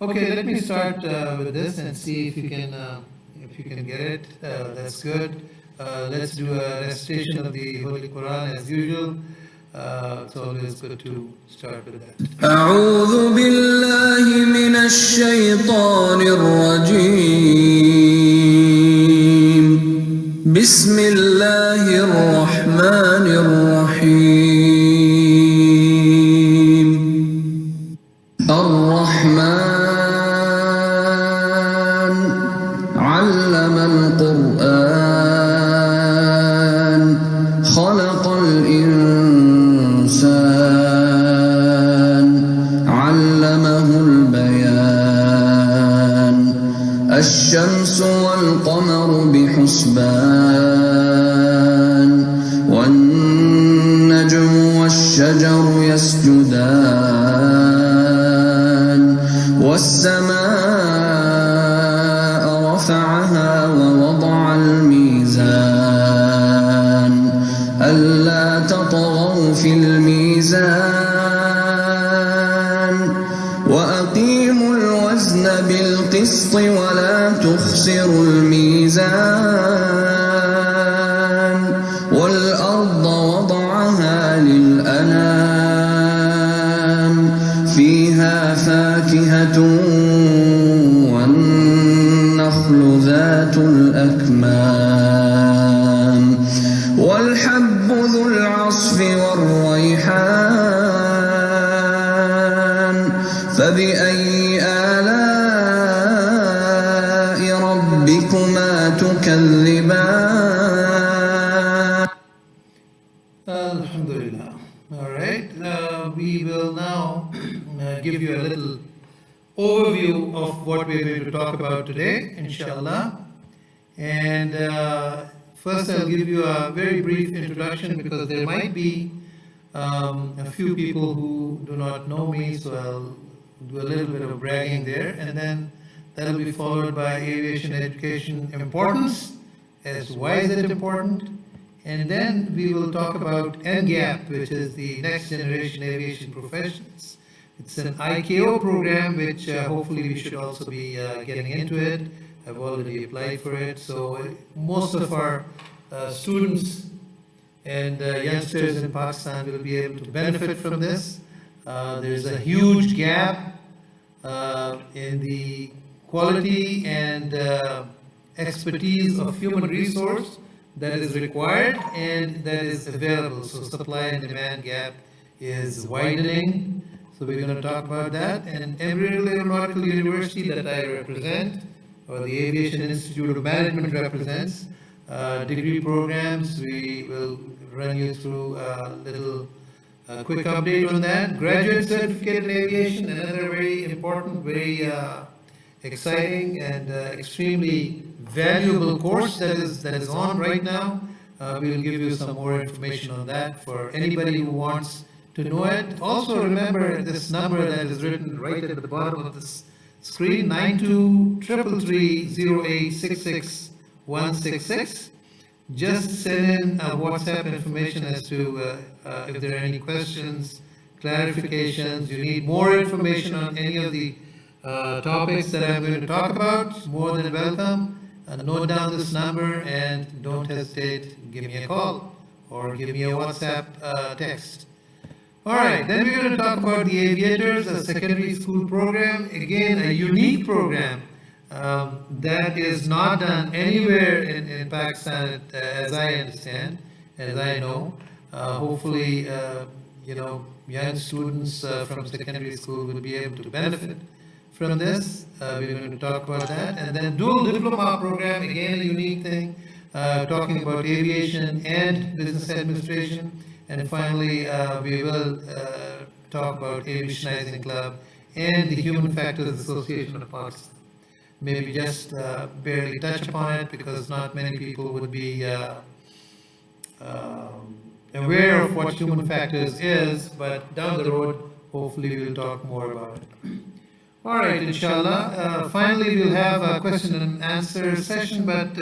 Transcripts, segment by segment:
Okay, let me start with this and see if you can get it. That's good. Let's do a recitation of the Holy Quran as usual. It's always good to start with that. أعوذ بالله من الشيطان الرجيم. بسم الله الرحمن الرحيم. الرحمن علم القرآن خلق الإنسان علمه البيان الشمس والقمر بحسبان والنجم والشجر يسجدان والسماء رفعها ووضع الميزان ألا تطغوا في الميزان وأقيموا الوزن بالقسط ولا تخسروا الميزان والأرض وضعها للأنام فيها فاكهة والنخل ذات الأكمام والحب ذو العصف والريحان فبأي آلاء ربكما تكذبان. Alhamdulillah. All right. We will now give you a little overview of what we're going to talk about today, inshallah. And first, I'll give you a very brief introduction because there might be a few people who do not know me, so I'll do a little bit of bragging there, and then that'll be followed by aviation education importance, as why is it important, and then we will talk about NGAP, which is the Next Generation Aviation Professionals. It's an IKO program, which hopefully we should also be getting into it. I've already applied for it, so most of our students and youngsters in Pakistan will be able to benefit from this. There's a huge gap in the quality and expertise of human resource that is required and that is available. So supply and demand gap is widening. So we're going to talk about that. And Embry-Riddle Aeronautical University that I represent, or the Aviation Institute of Management represents, degree programs. We will run you through a little quick update on that. Graduate Certificate in Aviation, another very important, very exciting and extremely valuable course that is on right now. We will give you some more information on that for anybody who wants to know it. Also remember this number that is written right at the bottom of this screen, 92330866. Just send in WhatsApp information as to if there are any questions, clarifications, you need more information on any of the topics that I'm going to talk about, more than welcome. Note down this number and don't hesitate, give me a call or give me a WhatsApp text. All right, then we're going to talk about the Aviators, a secondary school program. Again, a unique program that is not done anywhere in Pakistan, as I understand, as I know. Hopefully, young students from secondary school will be able to benefit from this. We're going to talk about that. And then dual diploma program, again, a unique thing, talking about aviation and business administration. And finally, we will talk about Aviationizing Club and the Human Factors Association of Pakistan. Maybe just barely touch upon it because not many people would be aware of what human factors is, but down the road, hopefully we'll talk more about it. All right, inshallah. Finally, we'll have a question and answer session, but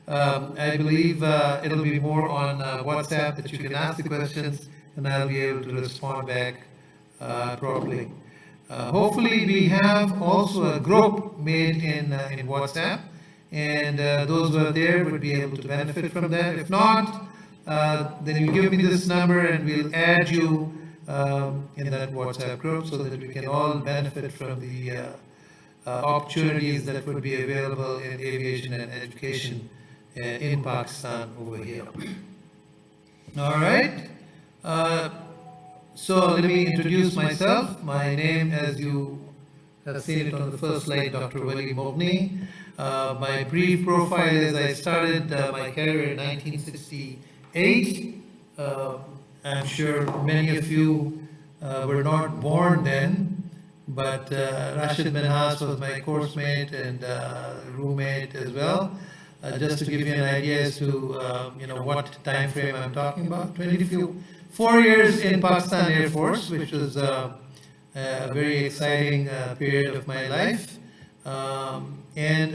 I believe it'll be more on WhatsApp that you can ask the questions and I'll be able to respond back properly. Hopefully, we have also a group made in WhatsApp, and those who are there would be able to benefit from that. If not, then you give me this number and we'll add you in that WhatsApp group so that we can all benefit from the opportunities that would be available in aviation and education in Pakistan over here. All right. So let me introduce myself. My name, as you have seen it on the first slide, Dr. Wali Moghni. My brief profile is I started my career in 1968. I'm sure many of you were not born then, but Rashid Minhas was my course mate and roommate as well. Just to give you an idea as to what time frame I'm talking about, 4 years in Pakistan Air Force, which was a very exciting period of my life. And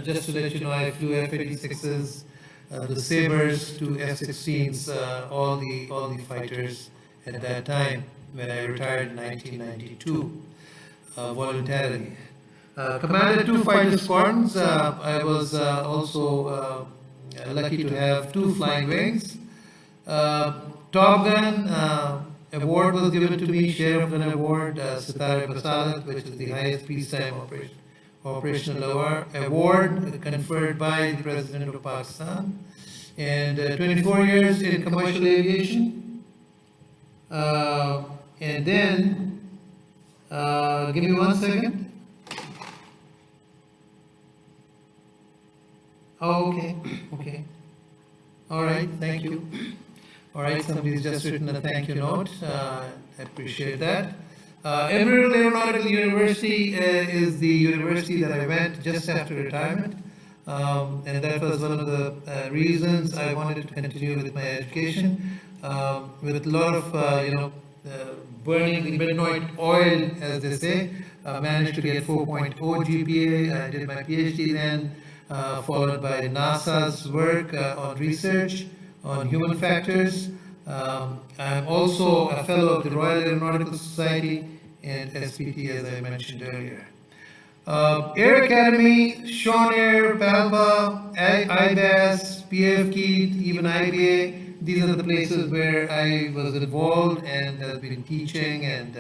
just to let you know, I flew F-86s, the Sabres to F-16s, all the fighters at that time when I retired in 1992 voluntarily. Commanded 2 fighter squadrons. I was also lucky to have 2 flying wings. Top Gun award was given to me, Sheriff Gun Award, Sitare Basalat, which is the highest peacetime operational award conferred by the President of Pakistan. And 24 years in commercial aviation. And then, give me 1 second. Oh, okay. All right, thank you. All right, somebody's just written a thank you note. I appreciate that. Embry-Riddle Aeronautical University is the university that I went just after retirement. And that was one of the reasons I wanted to continue with my education. With a lot of, burning the midnight oil, as they say, managed to get 4.0 GPA. I did my PhD then, followed by NASA's work on research on human factors. I'm also a fellow of the Royal Aeronautical Society and SPT, as I mentioned earlier. Air Academy, Sean Air, PALBA, IBAS, PFK, even IBA, these are the places where I was involved and have been teaching and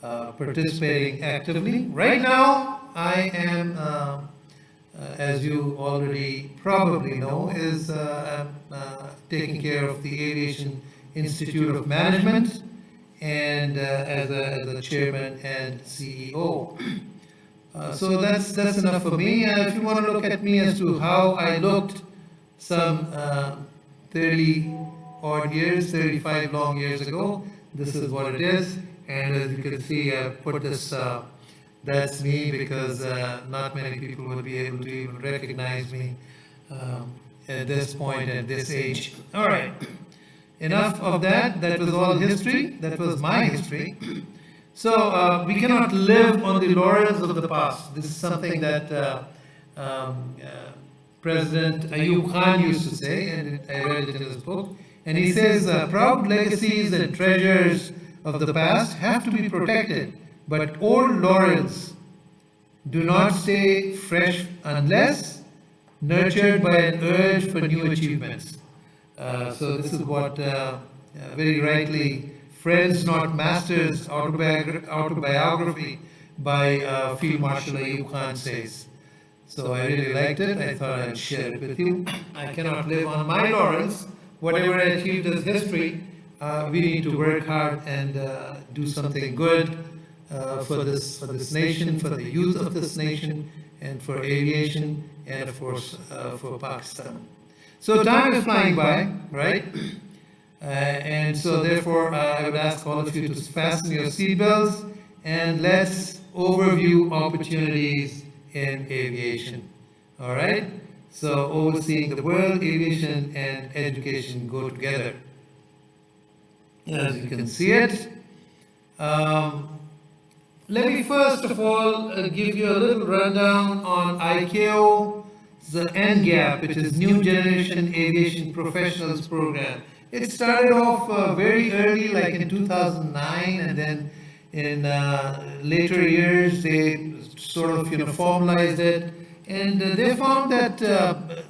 participating actively. Right now, I am, as you already probably know, is taking care of the Aviation Institute of Management and as a chairman and CEO. So that's enough for me. If you want to look at me as to how I looked some 30 odd years, 35 long years ago, this is what it is. And as you can see, I put this, that's me, because not many people will be able to even recognize me at this point, at this age. All right, enough of that. That was all history. That was my history. So we cannot live on the laurels of the past. This is something that President Ayub Khan used to say, and I read it in his book. And he says, proud legacies and treasures of the past have to be protected, but old laurels do not stay fresh unless nurtured by an urge for new achievements. So this is what very rightly Friends Not Masters autobiography by Field Marshal Ayub Khan says. So I really liked it. I thought I'd share it with you. I cannot live on my laurels. Whatever I achieved as history, we need to work hard and do something good for this nation, for the youth of this nation, and for aviation, and of course for Pakistan. So time is flying by, right? And so therefore I would ask all of you to fasten your seatbelts and let's overview opportunities in aviation. All right? So overseeing the world, aviation and education go together. As you can see it. Let me first of all give you a little rundown on ICAO, the NGAP, which is New Generation Aviation Professionals Program. It started off very early, like in 2009, and then In later years, they sort of, formalized it, and they found that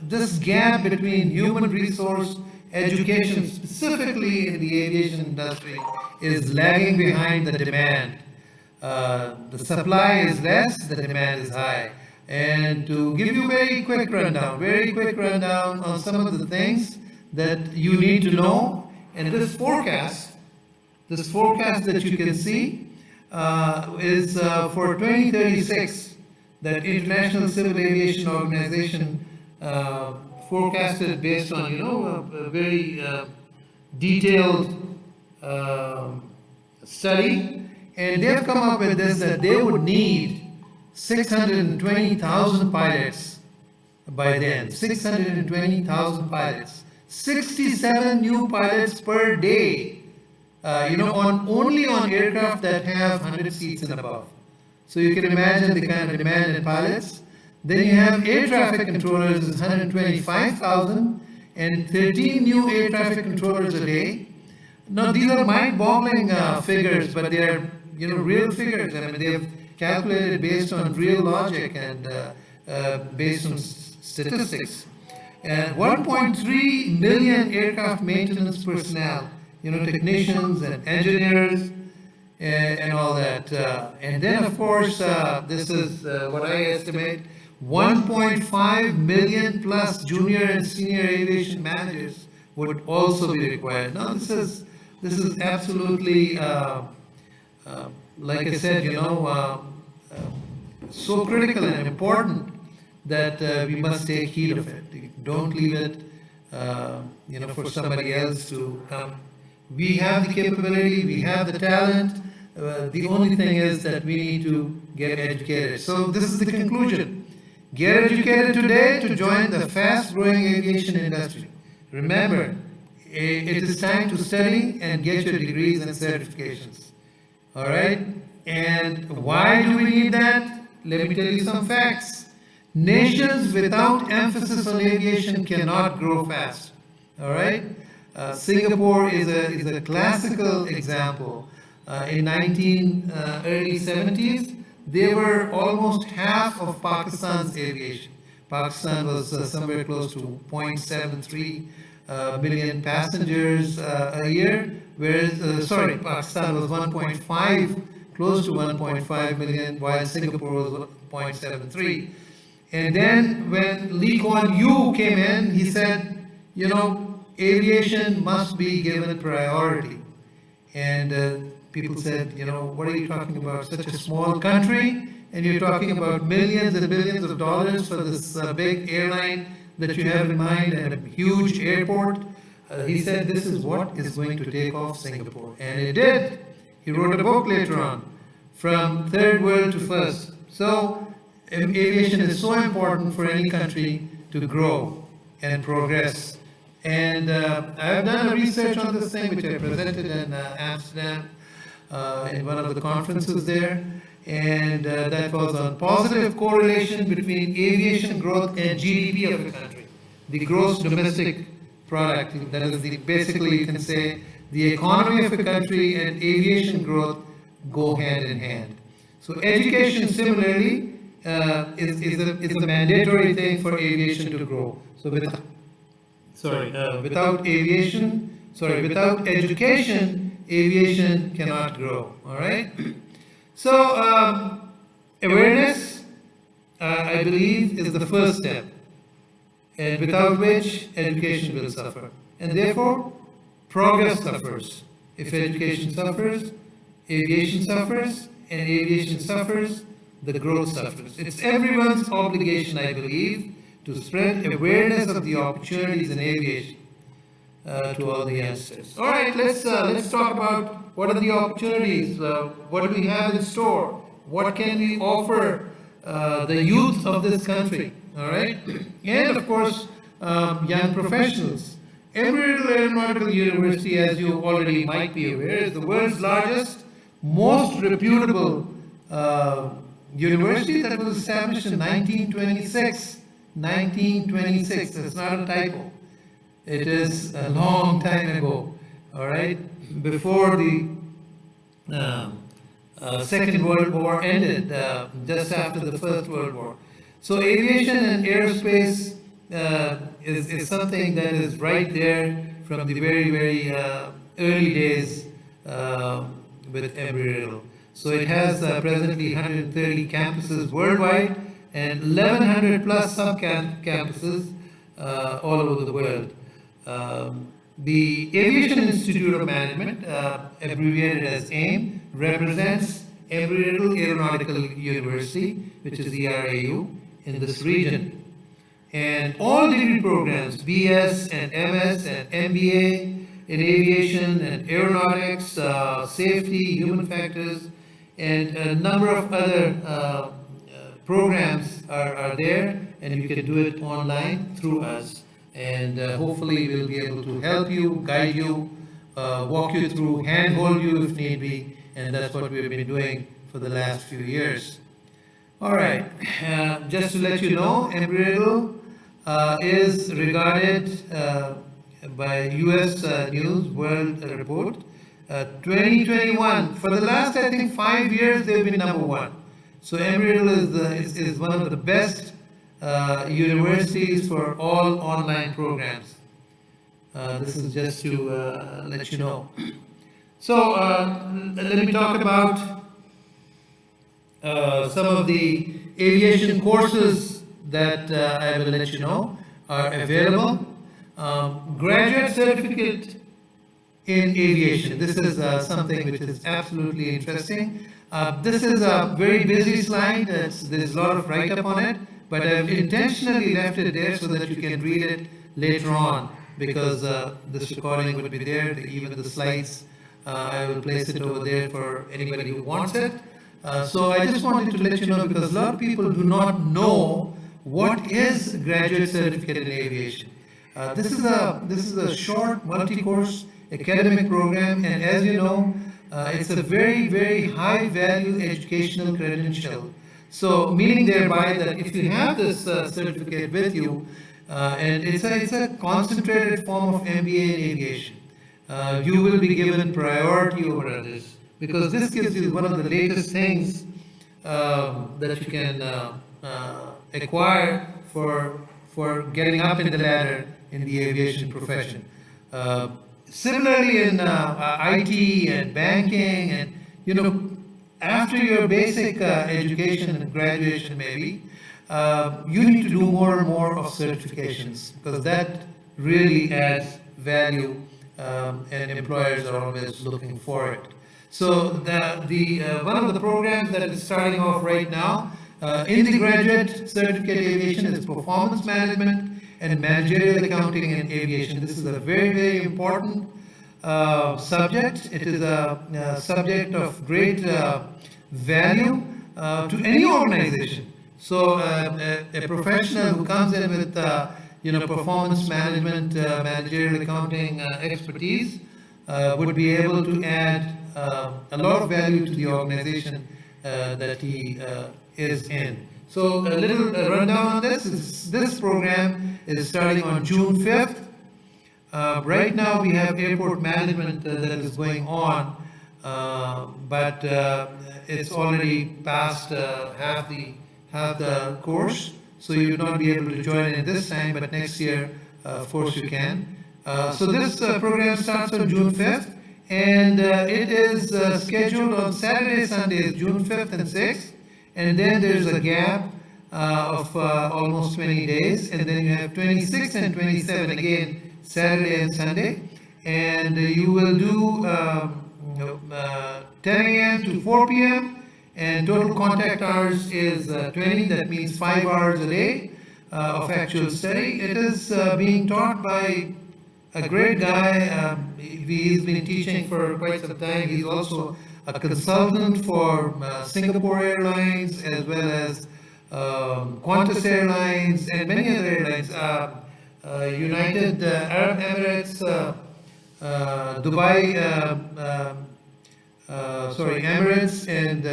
this gap between human resource education, specifically in the aviation industry, is lagging behind the demand. The supply is less, the demand is high. And to give you very quick rundown on some of the things that you need to know, and this forecast that you can see is for 2036, that International Civil Aviation Organization forecasted based on, a very detailed study, and they've come up with this, that they would need 620,000 pilots by then. 620,000 pilots. 67 new pilots per day, only on aircraft that have 100 seats and above. So you can imagine the kind of demand in pilots. Then you have air traffic controllers is 125,000, and 13 new air traffic controllers a day. Now these are mind-boggling figures, but they are, real figures. I mean, they have calculated based on real logic and based on statistics. And 1.3 million aircraft maintenance personnel, technicians and engineers and all that. And then, of course, this is what I estimate, 1.5 million plus junior and senior aviation managers would also be required. Now, this is absolutely, like I said, so critical and important that we must take heed of it. Don't leave it, for somebody else to come. We have the capability, we have the talent. The only thing is that we need to get educated. So this is the conclusion. Get educated today to join the fast-growing aviation industry. Remember, it is time to study and get your degrees and certifications. All right? And why do we need that? Let me tell you some facts. Nations without emphasis on aviation cannot grow fast. All right? Singapore is a classical example. In early 70s, they were almost half of Pakistan's aviation. Pakistan was somewhere close to 0.73 million passengers a year, whereas, Pakistan was 1.5, close to 1.5 million, while Singapore was 0.73. And then when Lee Kuan Yew came in, he said, aviation must be given priority. And people said, what are you talking about? Such a small country, and you're talking about millions and billions of dollars for this big airline that you have in mind and a huge airport. He said, this is what is going to take off Singapore. And it did. He wrote a book later on, From Third World to First. So aviation is so important for any country to grow and progress. And I've done a research on this thing, which I presented in Amsterdam in one of the conferences there. And that was on positive correlation between aviation growth and GDP of a country. The gross domestic product, that is basically you can say the economy of a country and aviation growth go hand in hand. So education similarly is a mandatory thing for aviation to grow. So without education, aviation cannot grow. All right. So awareness, I believe, is the first step, and without which education will suffer, and therefore progress suffers. If education suffers, aviation suffers, and aviation suffers, the growth suffers. It's everyone's obligation, I believe, to spread awareness of the opportunities in aviation to all the youngsters. All right, let's talk about what are the opportunities, what do we have in store, what can we offer the youth of this country, all right? And of course, young professionals. Embry-Riddle Aeronautical University, as you already might be aware, is the world's largest, most reputable university that was established in 1926. 1926, that's not a typo. It is a long time ago, all right? Before the Second World War ended just after the First World War. So aviation and aerospace is something that is right there from the very, very early days with Embry-Riddle. So it has presently 130 campuses worldwide and 1100 plus sub-campuses all over the world. The Aviation Institute of Management, abbreviated as AIM, represents Embry-Riddle Aeronautical University, which is ERAU, in this region. And all degree programs, BS and MS and MBA in aviation and aeronautics, safety, human factors, and a number of other programs are there, and you can do it online through us. And hopefully we'll be able to help you, guide you, walk you through, handhold you if need be, and that's what we've been doing for the last few years. All right, just to let you know, Embry-Riddle is regarded by US News World Report 2021. For the last, I think, 5 years, they've been number one. So Embry-Riddle is one of the best universities for all online programs. This is just to let you know. So let me talk about some of the aviation courses that I will let you know are available. Graduate certificate in aviation. This is something which is absolutely interesting. This is a very busy slide. There's a lot of write-up on it, but I've intentionally left it there so that you can read it later on, because this recording would be there, even the slides. I will place it over there for anybody who wants it. So I just wanted to let you know, because a lot of people do not know what is graduate certificate in aviation. This is a short multi-course academic program, and as you know, it's a very, very high value educational credential. So meaning thereby that if you have this certificate with you, and it's a concentrated form of MBA in aviation, you will be given priority over others, because this gives you one of the latest things that you can acquire for getting up in the ladder in the aviation profession. Similarly in IT and banking, and after your basic education and graduation maybe, you need to do more and more of certifications, because that really adds value, and employers are always looking for it. So one of the programs that is starting off right now in the graduate certificate aviation is performance management and managerial accounting in aviation. This is a very, very important subject. It is a subject of great value to any organization. So a professional who comes in with performance management, managerial accounting expertise would be able to add a lot of value to the organization that he is in. So a little rundown on this. This program is starting on June 5th. Right now we have airport management that is going on, but it's already past half the course, so you would not be able to join in this time, but next year, of course, you can. So this program starts on June 5th, and it is scheduled on Saturday, Sundays, June 5th and 6th, and then there's a gap of almost 20 days, and then you have 26 and 27 again, Saturday and Sunday, and you will do 10 a.m. to 4 p.m. and total contact hours is 20. That means 5 hours a day of actual study. It is being taught by a great guy. He's been teaching for quite some time. He's also a consultant for Singapore Airlines, as well as Qantas Airlines and many other airlines. United Arab Emirates, Dubai, Emirates, and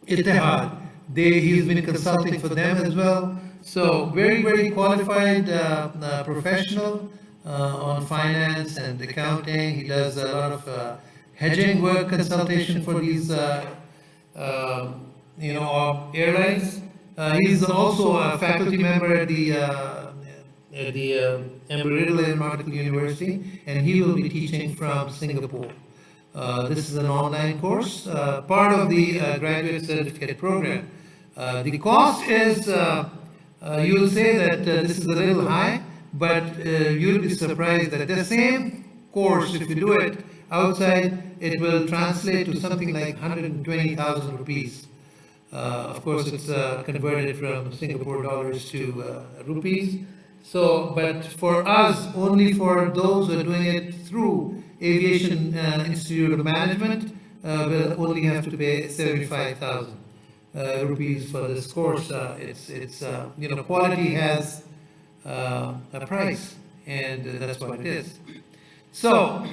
Etihad. He's been consulting for them as well. So very, very qualified professional on finance and accounting. He does a lot of hedging work consultation for these, airlines. He's also a faculty member at the Embry-Riddle Aeronautical University, and he will be teaching from Singapore. This is an online course, part of the graduate certificate program. The cost is, you'll say that this is a little high, but you'll be surprised that the same course, if you do it outside, it will translate to something like 120,000 rupees. Of course, it's converted from Singapore dollars to rupees. So, but for us, only for those who are doing it through Aviation Institute of Management, will only have to pay 75,000 rupees for this course. Quality has a price, and that's what it is. So,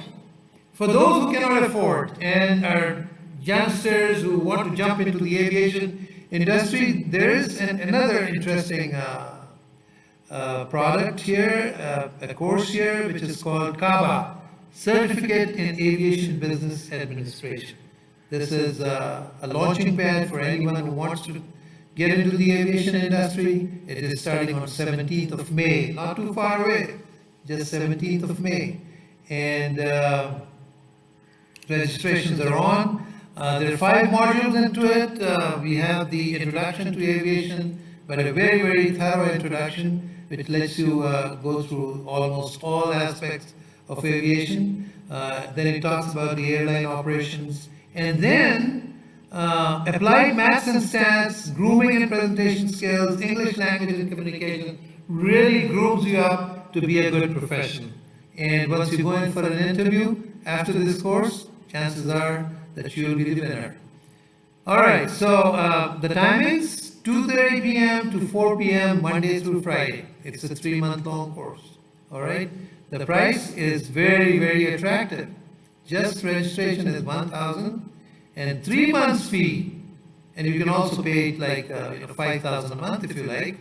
for those who cannot afford and are youngsters who want to jump into the aviation industry, there is another interesting product here, a course here, which is called CABA, Certificate in Aviation Business Administration. This is a launching pad for anyone who wants to get into the aviation industry. It is starting on 17th of May, not too far away, just 17th of May. And registrations are on. There are 5 modules into it. We have the introduction to aviation, but a very, very thorough introduction which lets you go through almost all aspects of aviation. Then it talks about the airline operations, and then applied maths and stats, grooming and presentation skills, English language and communication really grooms you up to be a good professional. And once you go in for an interview after this course, chances are that you'll be the winner. All right, so the timings, 2:30 p.m. to 4 p.m. Monday through Friday. It's a 3-month-long course. All right, the price is very, very attractive. Just registration is 1,000, and 3 months fee, and you can also pay it like 5,000 a month if you like,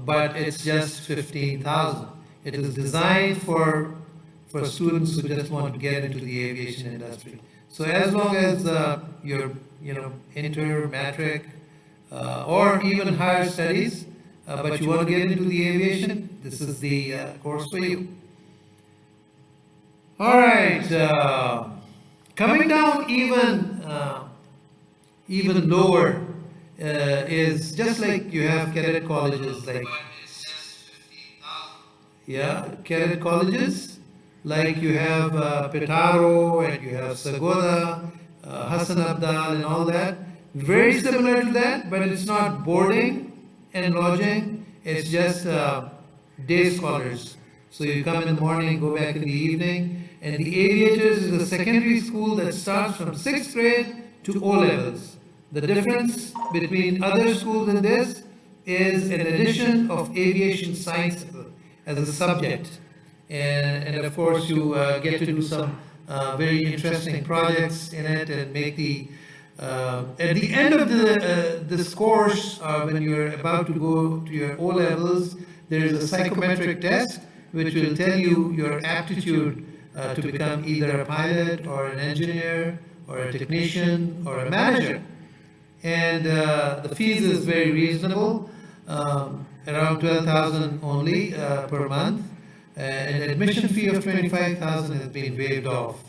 but it's just 15,000. It is designed for students who just want to get into the aviation industry. So as long as you're inter, matric, or even higher studies, but you want to get into the aviation, this is the course for you. All right, coming down even lower is just like you have cadet colleges, like cadet colleges, like you have Petaro and you have Sagoda, Hassan Abdal and all that. Very similar to that, but it's not boarding and lodging, it's just day scholars. So you come in the morning, go back in the evening, and the Aviators is a secondary school that starts from 6th grade to O levels. The difference between other schools in this is an addition of aviation science as a subject. And of course, you get to do some very interesting projects in it and make the, at the end of this course, when you're about to go to your O levels, there is a psychometric test which will tell you your aptitude to become either a pilot or an engineer or a technician or a manager. And the fees is very reasonable, around 12,000 only per month. And admission fee of 25,000 has been waived off.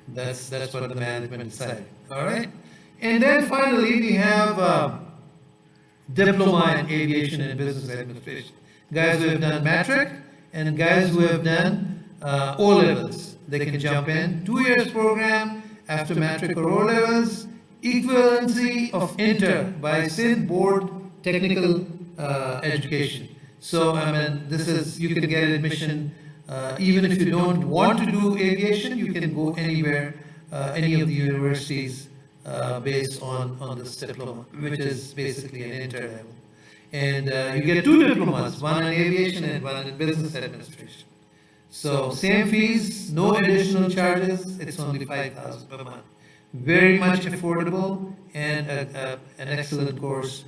That's what the management decided. All right. And then finally we have diploma in aviation and business administration. Guys who have done matric and guys who have done O levels. They can jump in 2 years program after matric or O levels. Equivalency of inter by Sindh Board Technical Education. So I mean, this is, you can get admission even if you don't want to do aviation. You can go anywhere, any of the universities based on this diploma, which is basically an inter level. And you get 2 diplomas, one in aviation and one in business administration. So same fees, no additional charges. It's only 5,000 per month. Very much affordable and an excellent course,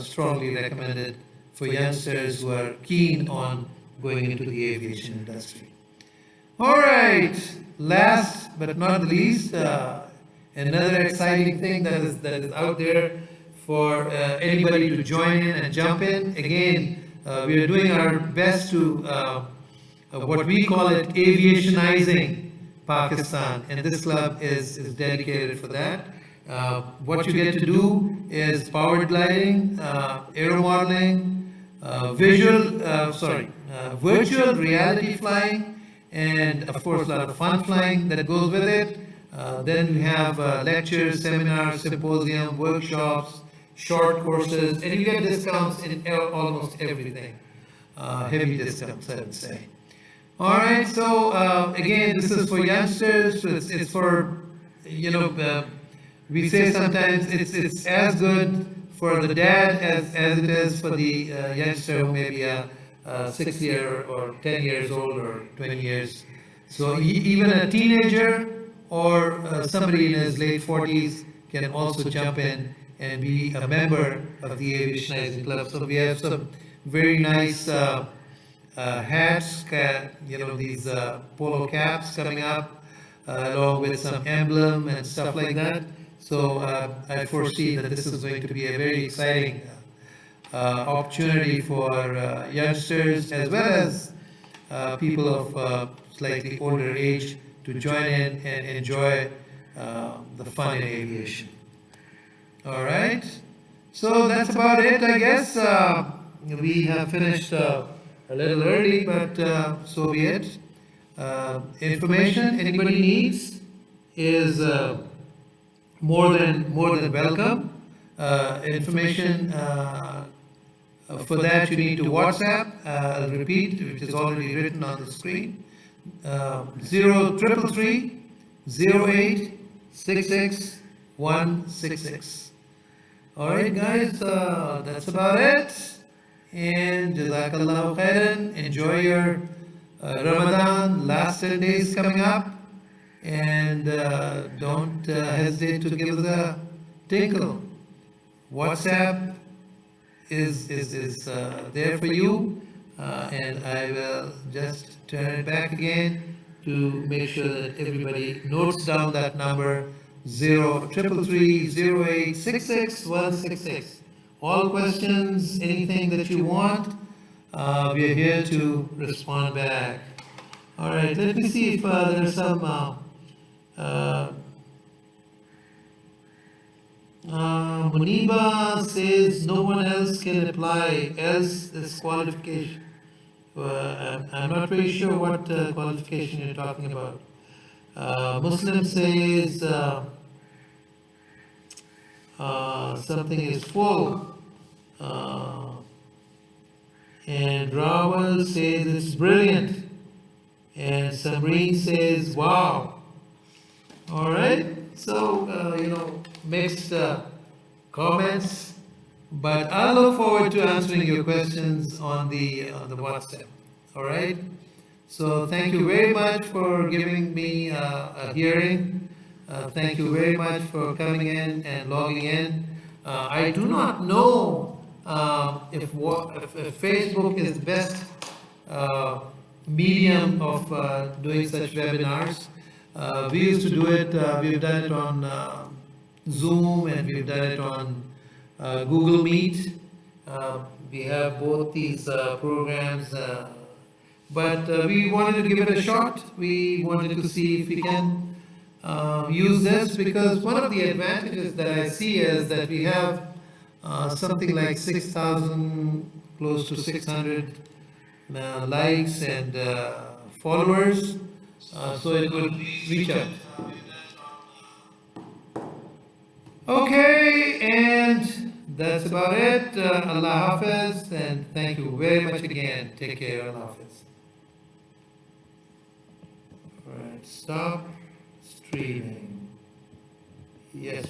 strongly recommended for youngsters who are keen on going into the aviation industry. All right, last but not the least, another exciting thing that is out there for anybody to join in and jump in. Again, we are doing our best to what we call it aviationizing Pakistan, and this club is dedicated for that. What you get to do is powered gliding, aero modeling, virtual reality flying, and of course a lot of fun flying that goes with it. Then we have lectures, seminars, symposium, workshops, short courses, and you get discounts in almost everything. Heavy discounts, I would say. All right, so again, this is for youngsters. It's for, we say sometimes it's as good for the dad as it is for the youngster who may be a 6 year or 10 years old or 20 years. So even a teenager or somebody in his late 40s can also jump in and be a member of the Aviationizing Club. So we have some very nice hats, these polo caps coming up, along with some emblem and stuff like that. So I foresee that this is going to be a very exciting opportunity for youngsters as well as people of slightly older age to join in and enjoy the fun in aviation. All right. So that's about it, I guess. We have finished a little early, but so be it. Information anybody needs is more than welcome. Information for that you need to WhatsApp. I'll repeat, which is already written on the screen. 0333 08 66 166. All right, guys, that's about it. And Jazakallahu khairan. Enjoy your Ramadan, last 10 days coming up. And don't hesitate to give us a tinkle. WhatsApp is there for you. And I will just turn it back again to make sure that everybody notes down that number 0333 08 66 166. All questions, anything that you want, we are here to respond back. All right, let me see if there's some. Muniba says no one else can apply, else this qualification. I'm not very sure what qualification you're talking about. Muslim says something is full. And Rawal says it's brilliant. And Sabrine says, wow. All right. So, mixed comments. But I look forward to answering your questions on the WhatsApp. All right. So thank you very much for giving me a hearing. Thank you very much for coming in and logging in. I do not know if Facebook is the best medium of doing such webinars. We used to do it, we've done it on Zoom and we've done it on Google Meet. We have both these programs, but we wanted to give it a shot. We wanted to see if we can use this, because one of the advantages that I see is that we have something like 6,000, close to 600 likes and followers, so it would reach out. Okay, and that's about it. Allah Hafiz, and thank you very much again. Take care. Allah Hafiz. All right, stop streaming. Yes.